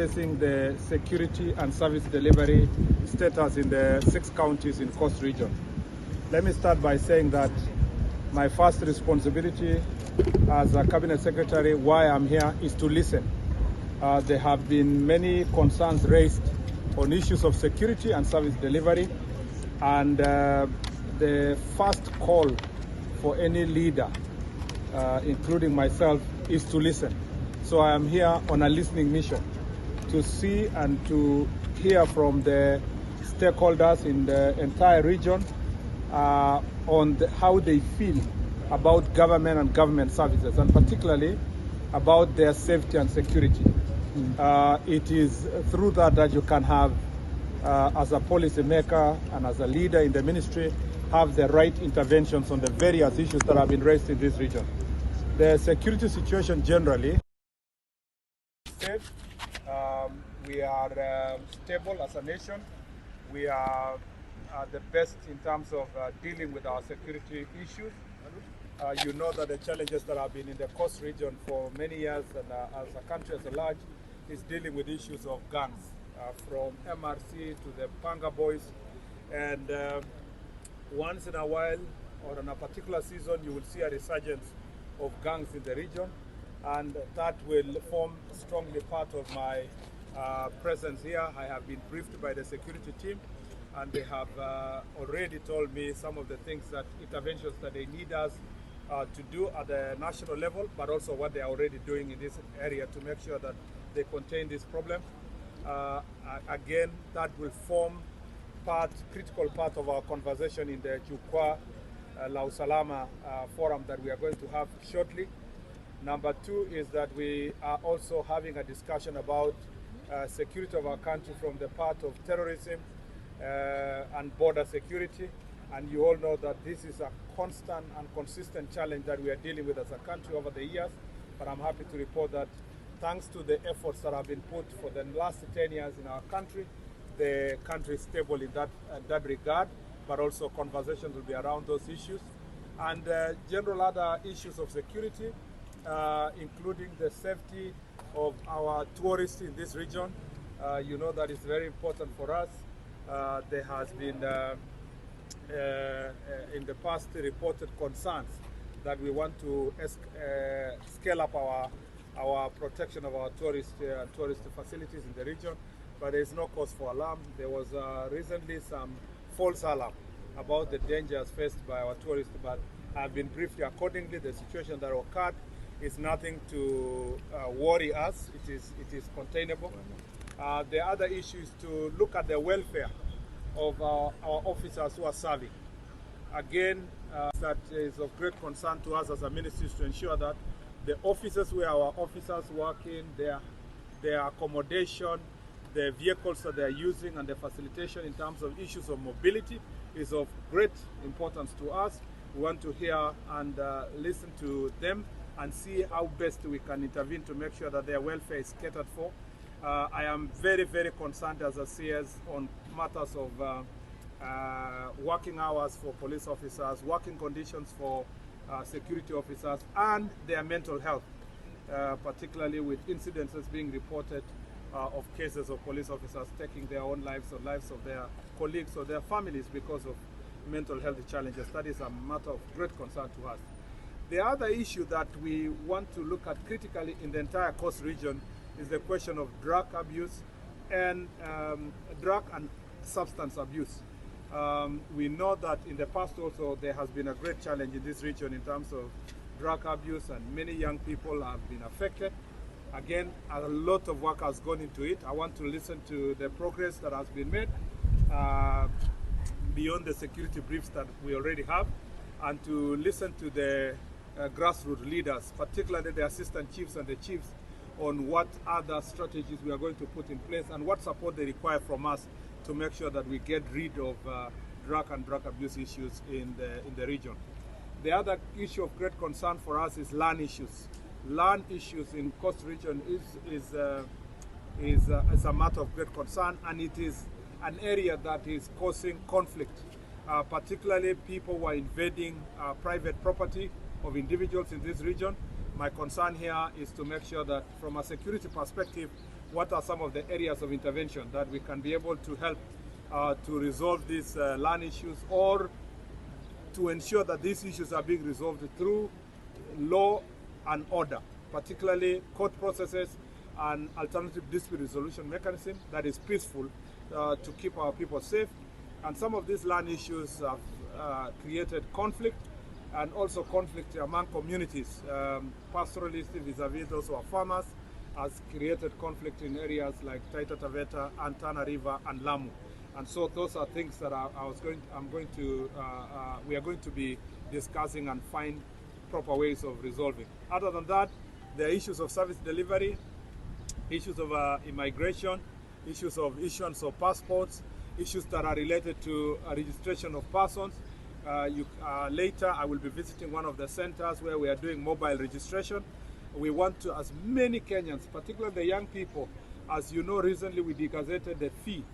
Assessing the security and service delivery status in the 6 counties in Coast Region. Let me start by saying that my first responsibility as a Cabinet Secretary, why I'm here, is to listen. There have been many concerns raised on issues of security and service delivery, and the first call for any leader, including myself, is to listen. So I am here on a listening mission to see and to hear from the stakeholders in the entire region on how they feel about government and government services, and particularly about their safety and security. It is through that you can have, as a policy maker and as a leader in the ministry, have the right interventions on the various issues that have been raised in this region. The security situation generally is safe. We are stable as a nation. We are the best in terms of dealing with our security issues. You know that the challenges that have been in the Coast Region for many years, and as a country as a large, is dealing with issues of gangs, from MRC to the Panga Boys. And once in a while, or on a particular season, you will see a resurgence of gangs in the region, and that will form strongly part of my presence here. I have been briefed by the security team, and they have already told me some of the things that interventions that they need us to do at the national level, but also what they are already doing in this area to make sure that they contain this problem. Again, that will form critical part of our conversation in the Jukwaa La Usalama forum that we are going to have shortly. Number two is that we are also having a discussion about security of our country from the part of terrorism and border security. And you all know that this is a constant and consistent challenge that we are dealing with as a country over the years. But I'm happy to report that thanks to the efforts that have been put for the last 10 years in our country, the country is stable in that regard, but also conversations will be around those issues. And general other issues of security, including the safety of our tourists in this region. You know that is very important for us. There has been in the past reported concerns that we want to scale up our protection of our tourist facilities in the region, but there is no cause for alarm. There was recently some false alarm about the dangers faced by our tourists, but I've been briefed accordingly. The situation that occurred is nothing to worry us. It is containable. The other issue is to look at the welfare of our officers who are serving. Again, that is of great concern to us as a ministry, to ensure that the offices where our officers work in, their accommodation, the vehicles that they are using, and the facilitation in terms of issues of mobility is of great importance to us. We want to hear and listen to them and see how best we can intervene to make sure that their welfare is catered for. I am very, very concerned as a CS on matters of working hours for police officers, working conditions for security officers, and their mental health, particularly with incidences being reported of cases of police officers taking their own lives or lives of their colleagues or their families because of mental health challenges. That is a matter of great concern to us. The other issue that we want to look at critically in the entire Coast Region is the question of drug abuse and drug and substance abuse. We know that in the past also there has been a great challenge in this region in terms of drug abuse, and many young people have been affected. Again, a lot of work has gone into it. I want to listen to the progress that has been made beyond the security briefs that we already have, and to listen to the grassroots leaders, particularly the assistant chiefs and the chiefs, on what other strategies we are going to put in place and what support they require from us to make sure that we get rid of drug and drug abuse issues in the region. The other issue of great concern for us is land issues. Land issues in Coast Region is a matter of great concern, and it is an area that is causing conflict, particularly people who are invading private property of individuals in this region. My concern here is to make sure that from a security perspective, what are some of the areas of intervention that we can be able to help to resolve these land issues, or to ensure that these issues are being resolved through law and order, particularly court processes and alternative dispute resolution mechanism that is peaceful to keep our people safe. And some of these land issues have created conflict, and also conflict among communities. Pastoralists vis-a-vis those who are farmers has created conflict in areas like Taita Taveta and Tana River and Lamu. And so those are things that we are going to be discussing and find proper ways of resolving. Other than that, there are issues of service delivery, issues of immigration, issues of issuance of passports, issues that are related to registration of persons. Later, I will be visiting one of the centers where we are doing mobile registration. We want to, as many Kenyans, particularly the young people, as you know, recently we degazetted the fee,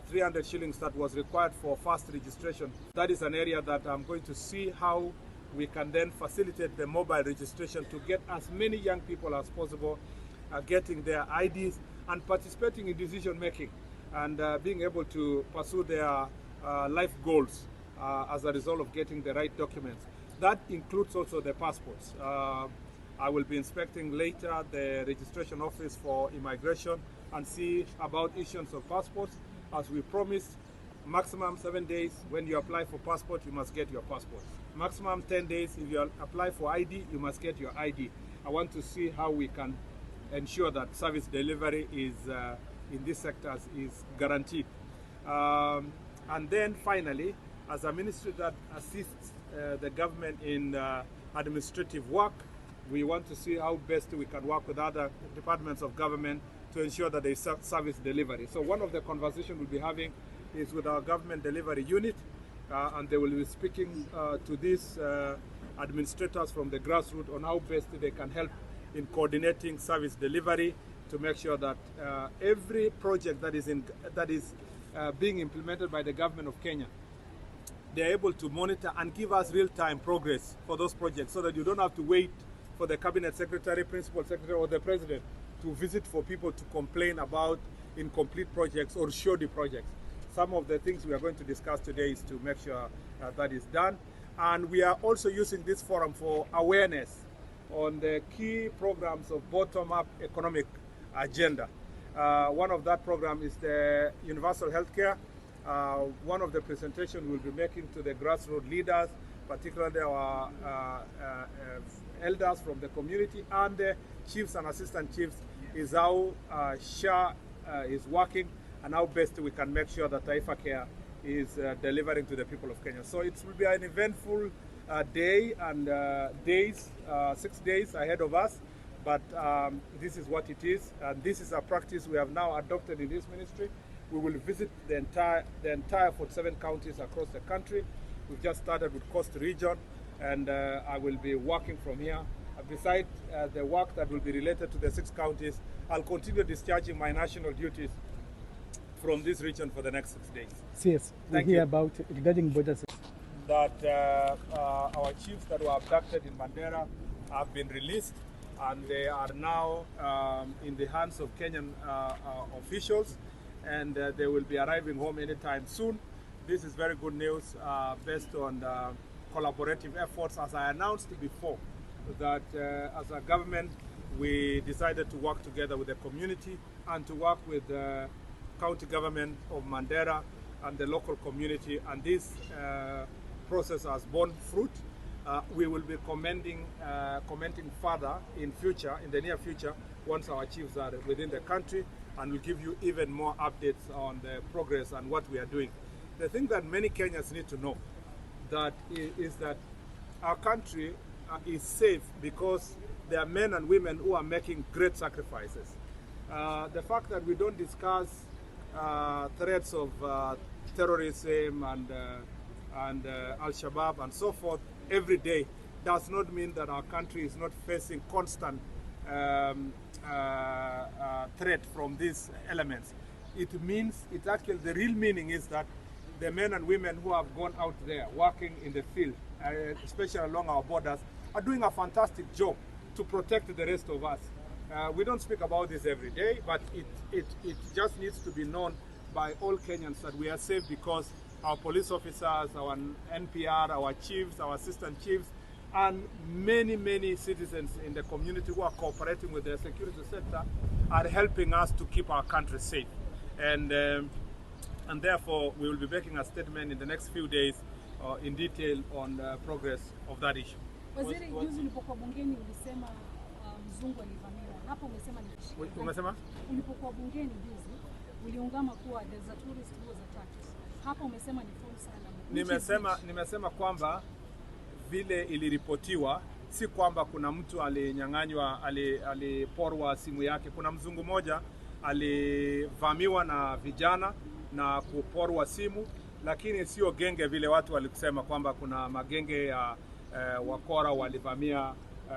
300 shillings that was required for fast registration. That is an area that I'm going to see how we can then facilitate the mobile registration to get as many young people as possible getting their IDs and participating in decision making, and being able to pursue their life goals as a result of getting the right documents. That includes also the passports. I will be inspecting later the registration office for immigration and see about issuance of passports. As we promised, maximum 7 days. When you apply for passport, you must get your passport. Maximum 10 days. If you apply for ID, you must get your ID. I want to see how we can ensure that service delivery is in these sectors is guaranteed. And then finally, as a ministry that assists the government in administrative work, we want to see how best we can work with other departments of government to ensure that there is service delivery. So one of the conversations we'll be having is with our government delivery unit, and they will be speaking to these administrators from the grassroots on how best they can help in coordinating service delivery to make sure that every project that is being implemented by the government of Kenya, they're able to monitor and give us real-time progress for those projects, so that you don't have to wait for the cabinet secretary, principal secretary, or the president to visit for people to complain about incomplete projects or shoddy projects. Some of the things we are going to discuss today is to make sure that is done. And we are also using this forum for awareness on the key programs of bottom-up economic agenda. One of that program is the universal healthcare. One of the presentations we'll be making to the grassroots leaders, particularly our elders from the community and the chiefs and assistant chiefs, is how SHA is working and how best we can make sure that Taifa Care is delivering to the people of Kenya. So it will be an eventful day and 6 days ahead of us, but this is what it is, and this is a practice we have now adopted in this ministry. We will visit the entire 47 counties across the country. We've just started with Coast Region, and I will be working from here. Besides the work that will be related to the 6 counties, I'll continue discharging my national duties from this region for the next 6 days. Yes, we hear about regarding borders. That our chiefs that were abducted in Mandera have been released, and they are now in the hands of Kenyan officials, and they will be arriving home anytime soon. This is very good news based on collaborative efforts, as I announced before, that as a government we decided to work together with the community and to work with the county government of Mandera and the local community, and this process has borne fruit. We will be commenting further in the near future, once our chiefs are within the country, and we'll give you even more updates on the progress and what we are doing. The thing that many Kenyans need to know is that our country is safe because there are men and women who are making great sacrifices. The fact that we don't discuss threats of terrorism and Al-Shabaab and so forth every day does not mean that our country is not facing constant threat from these elements. It means, the real meaning is that the men and women who have gone out there working in the field, especially along our borders, are doing a fantastic job to protect the rest of us. We don't speak about this every day, but it just needs to be known by all Kenyans that we are safe because our police officers, our NPR, our chiefs, our assistant chiefs, and many citizens in the community who are cooperating with the security sector are helping us to keep our country safe. And therefore, we will be making a statement in the next few days in detail on the progress of that issue. Waziri, juzi ulipokuwa bungeni ulisema mzungu alivamiwa. Hapo umesema ni kishika. Umesema? Ulipokuwa bungeni juzi uliungama kuwa there's a tourist who was attacked. Hapo umesema ni false alarm. Nimesema kwamba vile iliripotiwa si kwamba kuna mtu alinyang'anywa, aliporwa simu yake. Kuna mzungu moja alivamiwa na vijana na kuporwa simu, lakini sio genge vile watu walikusema kwamba kuna magenge ya wakora walivamia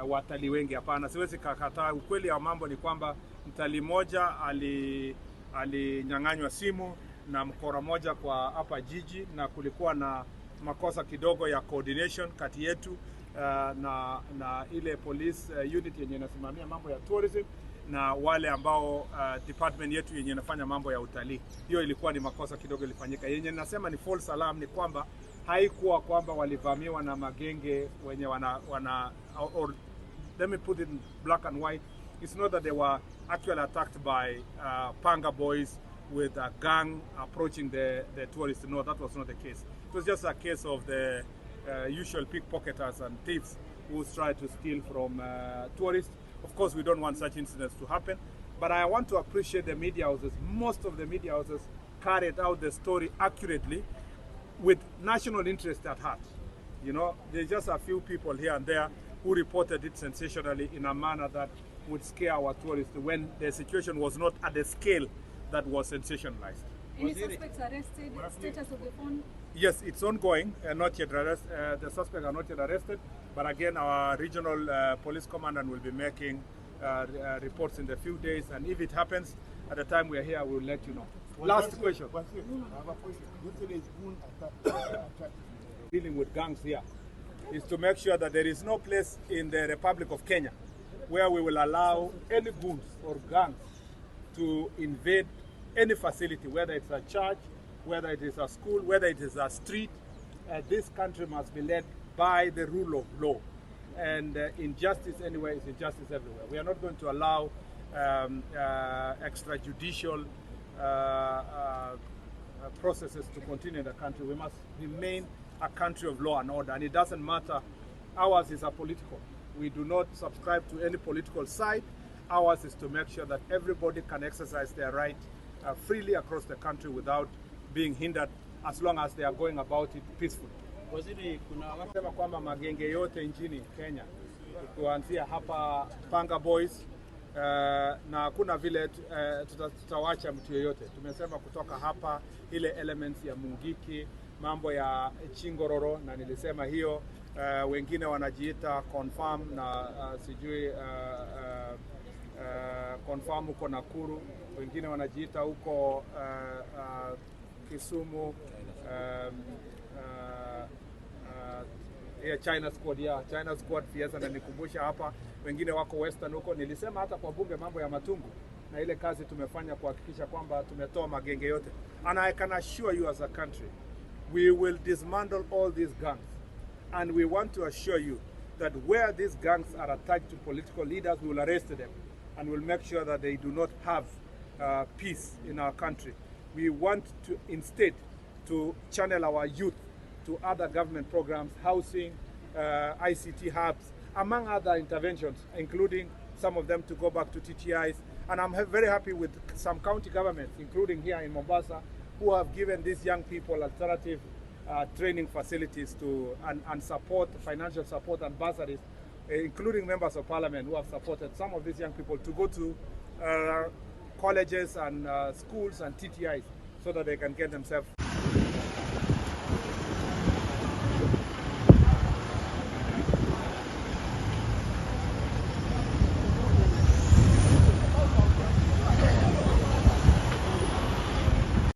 watalii wengi. Hapana, siwezi kakataa. Ukweli wa mambo ni kwamba mtalii moja alinyang'anywa simu na mkora moja kwa hapa jiji, na kulikuwa na makosa kidogo ya coordination kati yetu na ile police unit yenye inasimamia mambo ya tourism na wale ambao department yetu yenye inafanya mambo ya utalii. Hiyo ilikuwa ni makosa kidogo ilifanyika. Yenye nasema ni false alarm ni kwamba haikuwa kwamba walivamiwa na magenge wenye or let me put it in black and white. It's not that they were actually attacked by panga boys with a gang approaching the tourists. No, that was not the case. It was just a case of the usual pickpocketers and thieves who try to steal from tourists. Of course, we don't want such incidents to happen, but I want to appreciate the media houses. Most of the media houses carried out the story accurately with national interest at heart. You know, there's just a few people here and there who reported it sensationally in a manner that would scare our tourists when the situation was not at the scale that was sensationalized. Any suspects arrested? Status of the phone? Yes, it's ongoing. Not yet arrested. The suspects are not yet arrested. But again, our regional police commandant will be making reports in a few days. And if it happens, at the time we are here, we will let you know. Last question. I have a question. Yesterday's goon attack. Dealing with gangs here is to make sure that there is no place in the Republic of Kenya where we will allow any goons or gangs to invade any facility, whether it's a church, whether it is a school, whether it is a street. This country must be led by the rule of law. And injustice anywhere is injustice everywhere. We are not going to allow extrajudicial processes to continue in the country. We must remain a country of law and order. And it doesn't matter. Ours is apolitical. We do not subscribe to any political side. Ours is to make sure that everybody can exercise their right freely across the country without being hindered, as long as they are going about it peacefully. Waziri, kuna wanasema kwamba magenge yote nchini Kenya kuanzia hapa Panga Boys na kuna vile tutawacha mtu yeyote. Tumesema kutoka hapa ile elements ya Mungiki, mambo ya Chingororo, na nilisema hiyo wengine wanajiita confirm na sijui confirm huko Nakuru, wengine wanajiita huko Kisumu, China squad Fiesta, na nikumbusha hapa wengine wako Western huko. Nilisema hata kwa bunge mambo ya Matungu na ile kazi tumefanya kuhakikisha kwamba tumetoa magenge yote. And I can assure you as a country, we will dismantle all these gangs. And we want to assure you that where these gangs are attached to political leaders, we will arrest them and we'll make sure that they do not have peace in our country. We want to instead to channel our youth to other government programs, housing, ICT hubs, among other interventions, including some of them to go back to TTIs. And I'm very happy with some county governments, including here in Mombasa, who have given these young people alternative training facilities to and support, financial support and bursaries, including members of parliament who have supported some of these young people to go to colleges and schools and TTIs so that they can get themselves